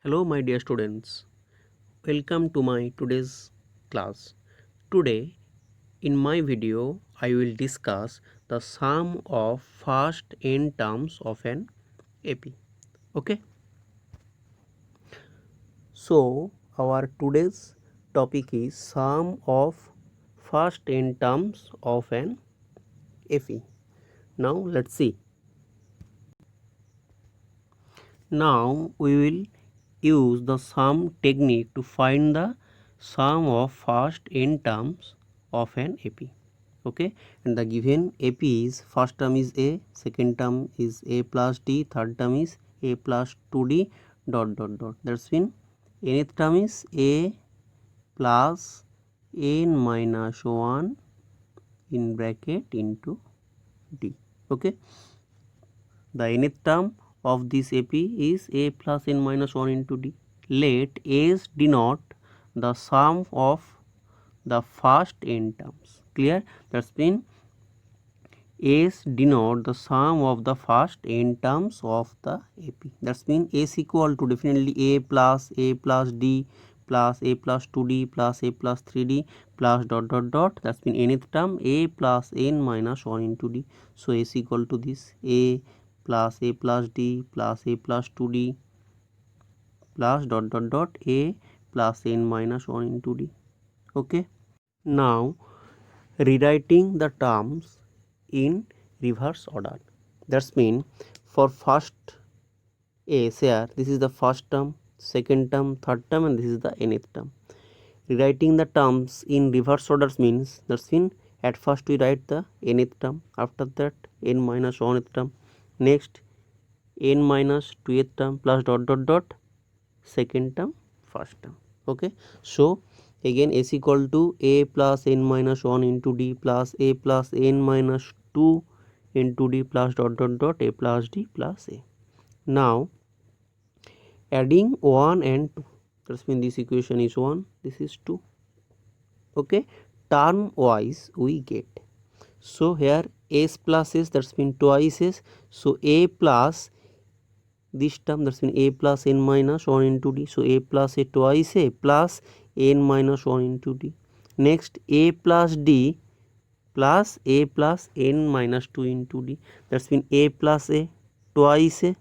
Hello my dear students, welcome to my today's class. Today in my video I will discuss the sum of first n terms of an AP. Okay, so our today's topic is sum of first n terms of an AP. Now let's see. Now we will use the sum technique to find the sum of first n terms of an AP. Okay, and the given AP is first term is A, second term is A plus D, third term is A plus 2D dot dot dot. That's mean nth term is A plus n minus 1 in bracket into D. Okay, the nth term of this AP is A plus n minus 1 into D. Let S denote the sum of the first n terms. Clear? That's mean S denote the sum of the first n terms of the AP. That's mean S equal to definitely A plus D plus A plus 2D plus A plus 3D plus dot dot dot. That's mean nth term A plus n minus 1 into D. So S equal to this A plus A plus D plus A plus 2D plus dot dot dot A plus n minus 1 into D. Okay. Now rewriting the terms in reverse order. That's mean for first A here this is the first term, second term, third term, and this is the nth term. Rewriting the terms in reverse order means that's mean at first we write the nth term, after that n minus 1th term, next n minus 2th term plus dot dot dot second term, first term. Okay, so again S equal to A plus n minus 1 into D plus A plus n minus 2 into D plus dot dot dot A plus D plus A. Now adding 1 and 2, that's mean this equation is 1, this is 2. Okay, term wise we get, so here S plus S, that's mean twice S, so A plus this term, that's mean A plus n minus 1 into D, so A plus A twice A plus n minus 1 into D. Next A plus D plus A plus n minus 2 into D, that's mean A plus A twice A.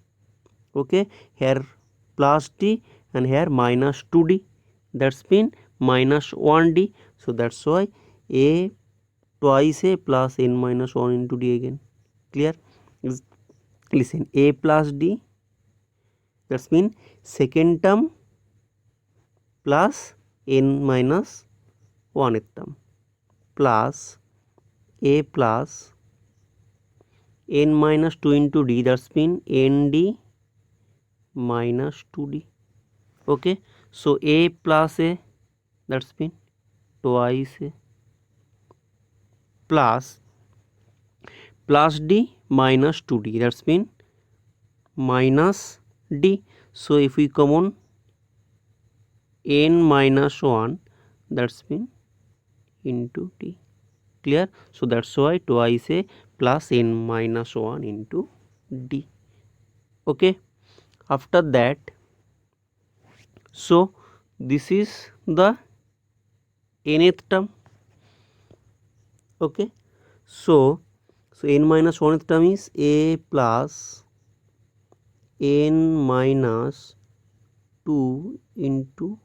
Okay, here plus D and here minus 2D, that's mean minus 1D, so that's why A twice A plus n minus 1 into D again. Clear? Listen, A plus D, that's mean second term plus n minus 1th term plus A plus n minus 2 into D, that's mean nd minus 2D. Okay, so A plus A, that's mean twice A plus D minus 2D, that's mean minus D. So if we common n minus 1, that's mean into D. Clear? So that's why twice A plus n minus 1 into D. Okay, after that, so this is the nth term. Okay, so n minus 1th term is A plus n minus 2 into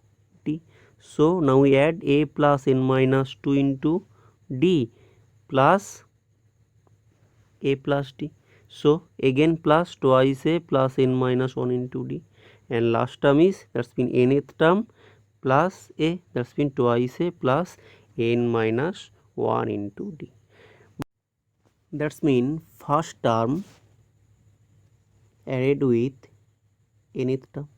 D. So now we add A plus n minus 2 into D plus A plus D. So again plus twice A plus n minus 1 into D, and last term is, that's been nth term plus A, that's been twice A plus n minus 1 into D. That's mean first term added with nth term,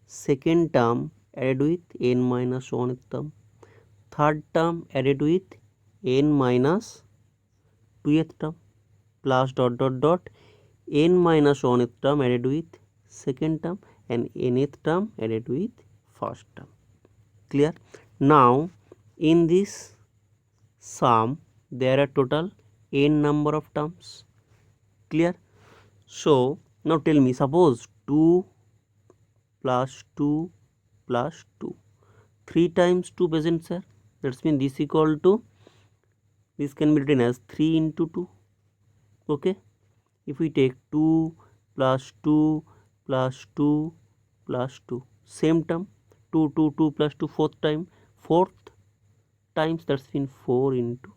second term added with n minus 1th term, third term added with n minus 2th term plus dot dot dot n minus 1th term added with second term and nth term added with first term. Clear? Now in this sum there are total n number of terms. Clear? So now tell me, suppose 2 plus 2 plus 2. 3 times 2 present, sir. That's mean this equal to, this can be written as 3 into 2. Okay. If we take 2 plus 2 plus 2 plus 2, same term, 2 2 2 plus 2 fourth time, fourth times, that's mean 4 into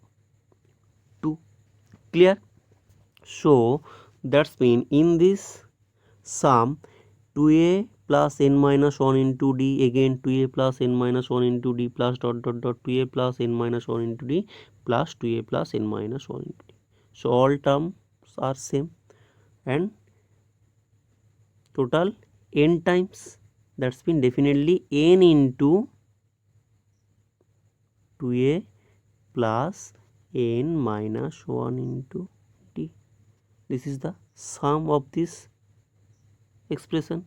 2. Clear? So that's mean in this sum 2a plus n minus 1 into d, again 2a plus n minus 1 into d plus dot dot dot 2a plus n minus 1 into d plus 2a plus n minus 1 into d. So all terms are same and total n times, that's been definitely n into 2a plus n minus 1 into d. This is the sum of this expression.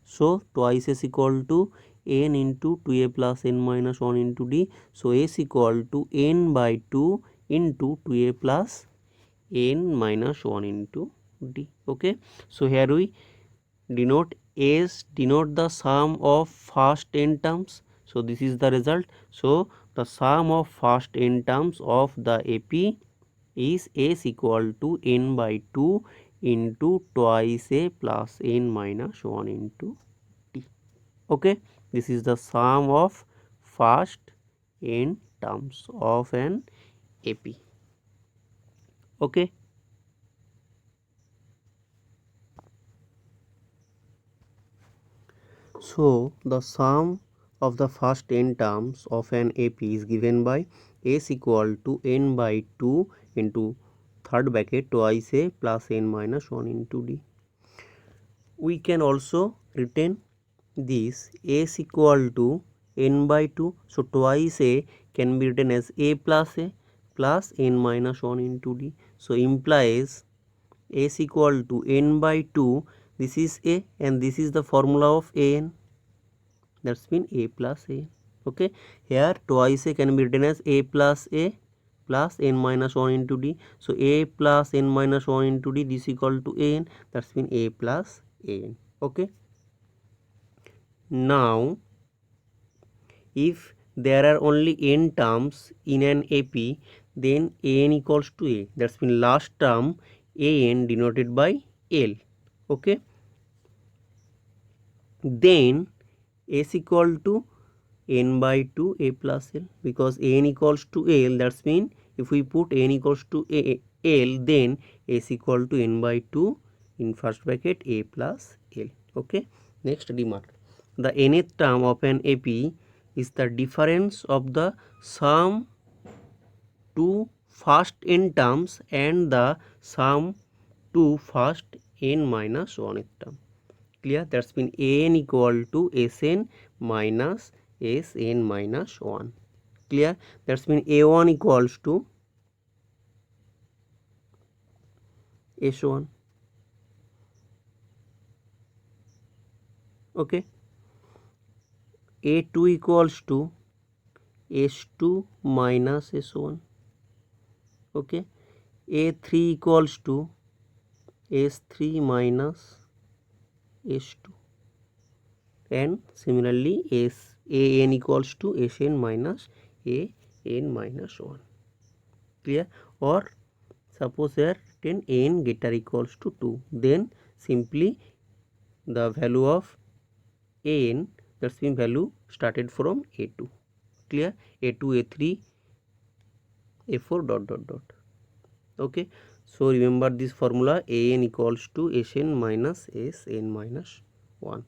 So twice s equal to n into 2a plus n minus 1 into d. So s equal to n by 2 into 2a plus n minus 1 into d. Okay. So here we denote s denote the sum of first n terms. So this is the result. So the sum of first n terms of the AP is s equal to n by 2 into twice a plus n minus 1 into t. Okay, this is the sum of first n terms of an AP. Okay. So the sum of the first n terms of an AP is given by s equal to n by 2 into third bracket twice a plus n minus 1 into d. We can also retain this s equal to n by 2. So twice a can be written as a plus n minus 1 into d. So implies s equal to n by 2. This is a and this is the formula of an. That's mean a plus a. Okay. Here twice a can be written as a plus n minus 1 into d. So a plus n minus 1 into d, this equal to n. That's mean a plus n. Okay. Now if there are only n terms in an AP, then an equals to a. That's mean last term an denoted by L. Okay. Then s equal to n by 2 a plus L, because n equals to L, that's mean if we put n equals to L, then s equal to n by 2 in first bracket a plus L. Okay. Next remark, the nth term of an AP is the difference of the sum to first n terms and the sum to first n minus 1th term. Clear? That's mean n equal to Sn minus Sn minus 1. Clear? That's mean a1 equals to s1. Okay. a2 equals to s2 minus s1. Okay. a3 equals to s3 minus s2, and similarly an equals to Sn minus an minus 1. Clear? Or suppose here n greater equals to 2, then simply the value of an, that's mean value started from a2. Clear? a2 a3 a4 dot dot dot. Okay. So remember this formula, an equals to Sn minus Sn minus 1.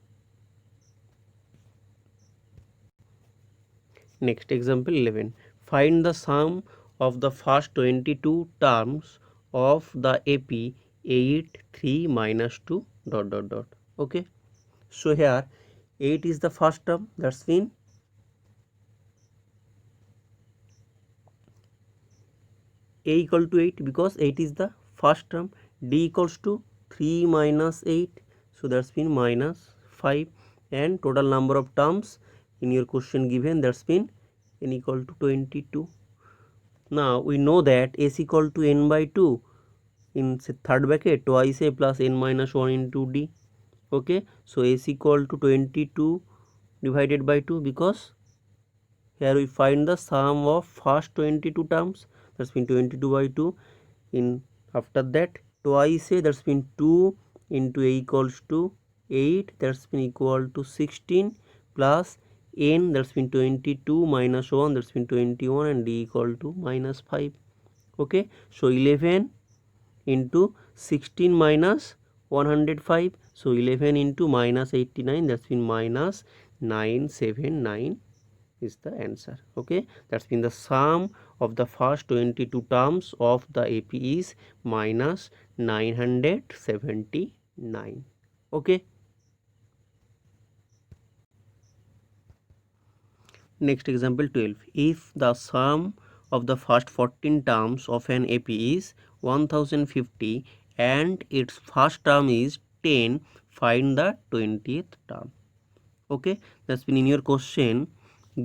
Next example 11. Find the sum of the first 22 terms of the AP 8 3 minus 2 dot dot dot. Okay. So here 8 is the first term, that's mean a equal to 8 because 8 is the first term. D equals to 3 minus 8, so that's mean minus 5, and total number of terms in your question given, that's mean n equal to 22. Now we know that s equal to n by 2 in third bracket twice a plus n minus 1 into d. Okay, so s equal to 22 divided by 2, because here we find the sum of first 22 terms, that's mean 22 by 2. In after that twice a, that's mean 2 into a equals to 8, that's been equal to 16, plus n, that's been 22 minus 1, that's been 21, and d equal to minus 5. Okay, so 11 into 16 minus 105, so 11 into minus 89, that's been minus 979 is the answer. Okay, that's been the sum of the first 22 terms of the AP is minus 979. Okay, next example 12. If the sum of the first 14 terms of an AP is 1050 and its first term is 10, find the 20th term. Okay, that's been in your question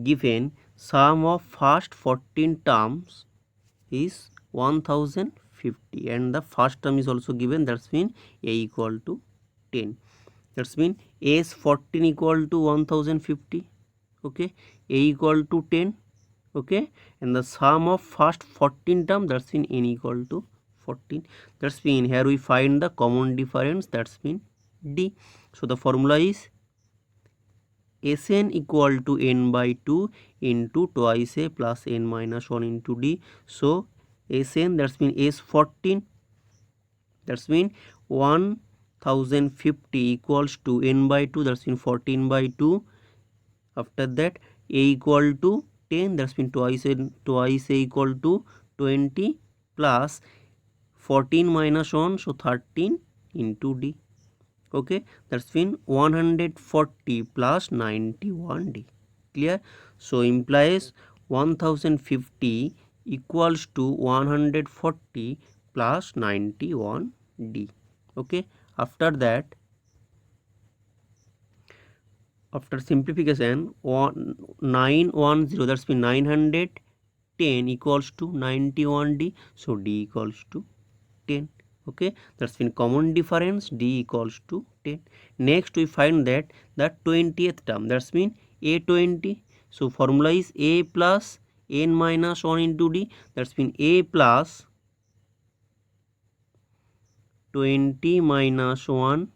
given sum of first 14 terms is 1050 and the first term is also given, that's mean a equal to 10, that's mean s 14 equal to 1050. Okay, a equal to 10. Okay, and the sum of first 14 term, that's mean n equal to 14, that's mean here we find the common difference, that's mean d. So the formula is Sn equal to n by 2 into twice a plus n minus 1 into d. So Sn, that's mean S14, that's mean 1050 equals to n by 2, that's mean 14 by 2. After that a equal to 10, that's mean twice a equal to 20 plus 14 minus 1, so 13 into d. Okay, that's been 140 plus 91d. Clear? So implies 1050 equals to 140 plus 91d. Okay, after that, after simplification, 910, that's been 910 equals to 91d, so d equals to 10. Okay, that's been common difference, d equals to 10. Next we find that the 20th term, that's mean a20. So formula is a plus n minus 1 into d, that's mean a plus 20 minus 1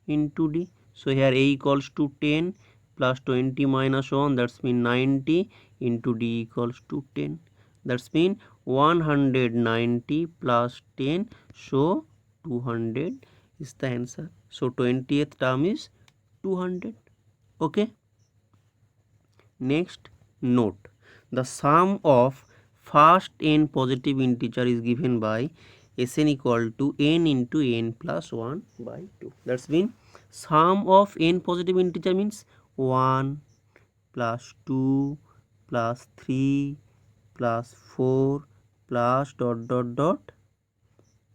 into d. So here a equals to 10 plus 20 minus 1, that's mean 90 into d equals to 10, that's mean 190 plus 10, so 200 is the answer. So 20th term is 200. Okay, next note, the sum of first n positive integer is given by Sn equal to n into n plus 1 by 2, that's mean sum of n positive integer means 1 plus 2 plus 3 plus 4 plus dot dot dot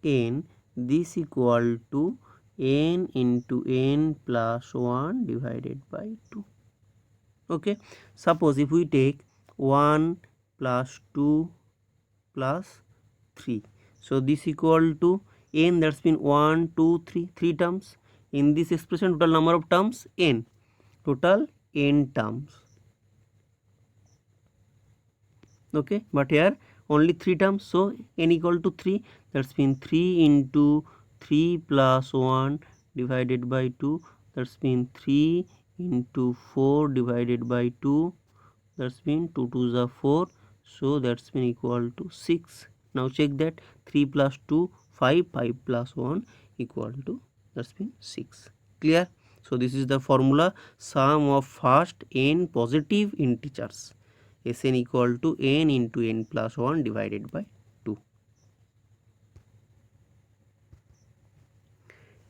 n, this equal to n into n plus 1 divided by 2. Okay, suppose if we take 1 plus 2 plus 3, so this equal to n, that's mean 1 2 3, 3 terms. In this expression total number of terms n, total n terms. Okay, but here only 3 terms, so n equal to 3, that's mean 3 into 3 plus 1 divided by 2, that's mean 3 into 4 divided by 2, that's mean 2 2s are 4, so that's mean equal to 6. Now check that 3 plus 2 5, 5 plus 1 equal to, that's mean 6. Clear? So this is the formula, sum of first n positive integers, Sn equal to n into n plus 1 divided by 2.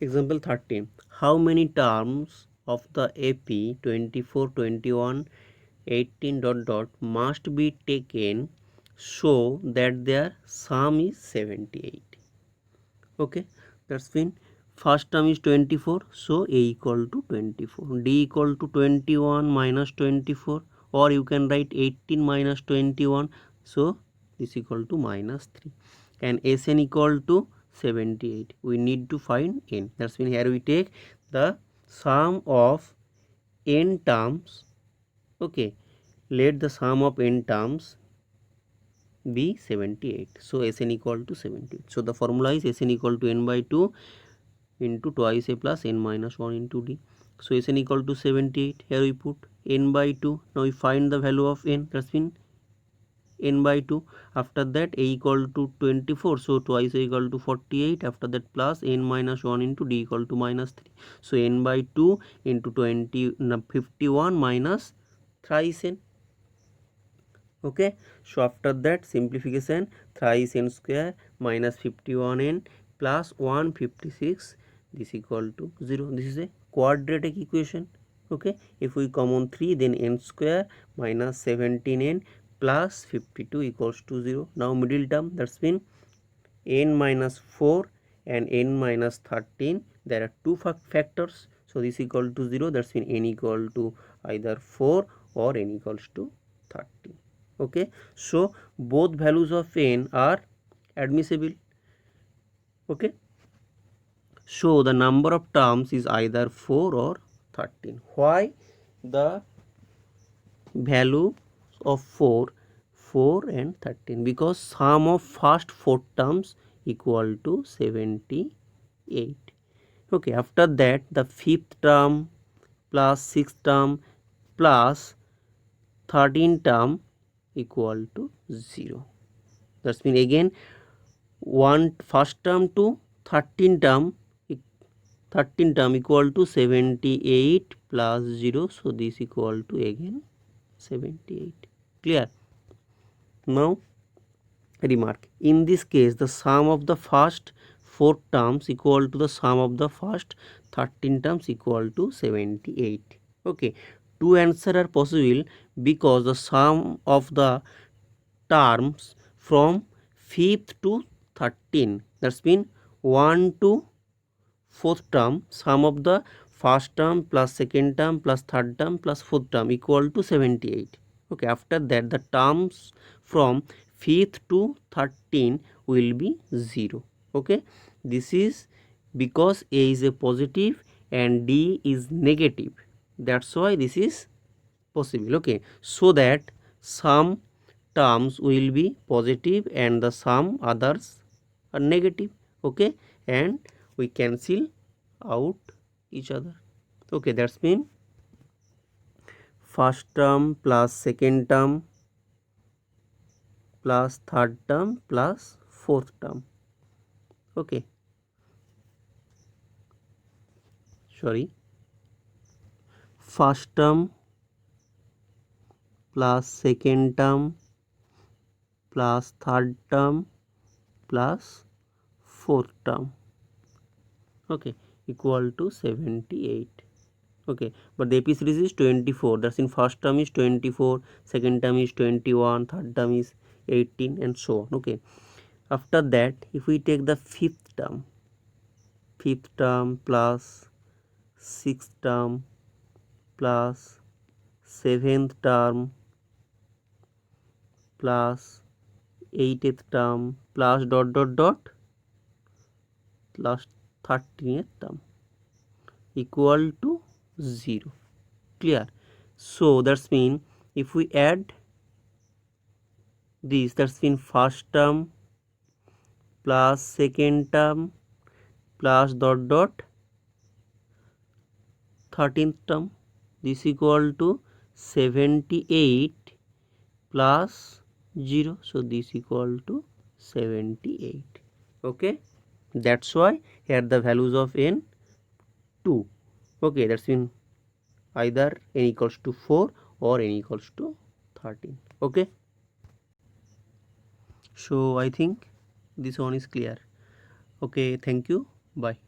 Example 13. How many terms of the AP 24, 21, 18 dot dot must be taken so that their sum is 78? Okay, that's mean first term is 24, so a equal to 24, d equal to 21 minus 24, or you can write 18 minus 21, so this equal to minus 3, and Sn equal to 78. We need to find n. That's mean here we take the sum of n terms. Okay, let the sum of n terms be 78. So Sn equal to 78. So the formula is Sn equal to n by 2 into twice a plus n minus 1 into d. So Sn equal to 78. Here we put n by 2. Now we find the value of n. That's mean n by 2. After that a equal to 24. So twice a equal to 48. After that plus n minus 1 into d equal to minus 3. So n by 2 into 51 minus thrice n. Okay, so after that simplification, thrice n square minus 51n plus 156, this equal to 0. This is a quadratic equation. Okay, if we common 3, then n square minus 17n plus 52 equals to 0. Now middle term, that's mean n minus 4 and n minus 13, there are two factors. So this equal to 0, that's mean n equal to either 4 or n equals to 13. Okay, so both values of n are admissible. Okay, so the number of terms is either 4 or 13. Why the value of 4 and 13? Because sum of first 4 terms equal to 78. Okay, after that the fifth term plus sixth term plus 13th term equal to 0. That's mean again first term to 13th term equal to 78 plus 0. So this equal to again 78. Clear? Now remark, in this case the sum of the first 4 terms equal to the sum of the first 13 terms equal to 78. Okay, two answers are possible because the sum of the terms from 5th to 13, that's mean 1 to 4th term, sum of the first term plus second term plus third term plus 4th term equal to 78. Okay, after that the terms from 5th to 13 will be 0. Okay, this is because a is a positive and d is negative, that's why this is possible. Okay, so that some terms will be positive and the some others are negative. Okay, and we cancel out each other. Okay, that's mean first term plus second term plus third term plus fourth term. Okay, sorry, first term plus second term plus third term plus fourth term. Okay, equal to 78. Okay, but the AP series is 24. That's in first term is 24, second term is 21, third term is 18 and so on. Okay, after that if we take the fifth term plus sixth term plus seventh term plus 8th term plus plus 13th term equal to 0. Clear? So that's mean if we add this, that's mean first term plus second term plus 13th term, this equal to 78 plus 0. So this equal to 78. Okay, that's why here the values of n 2. Okay, that's mean either n equals to 4 or n equals to 13. Okay, so I think this one is clear. Okay, thank you, bye.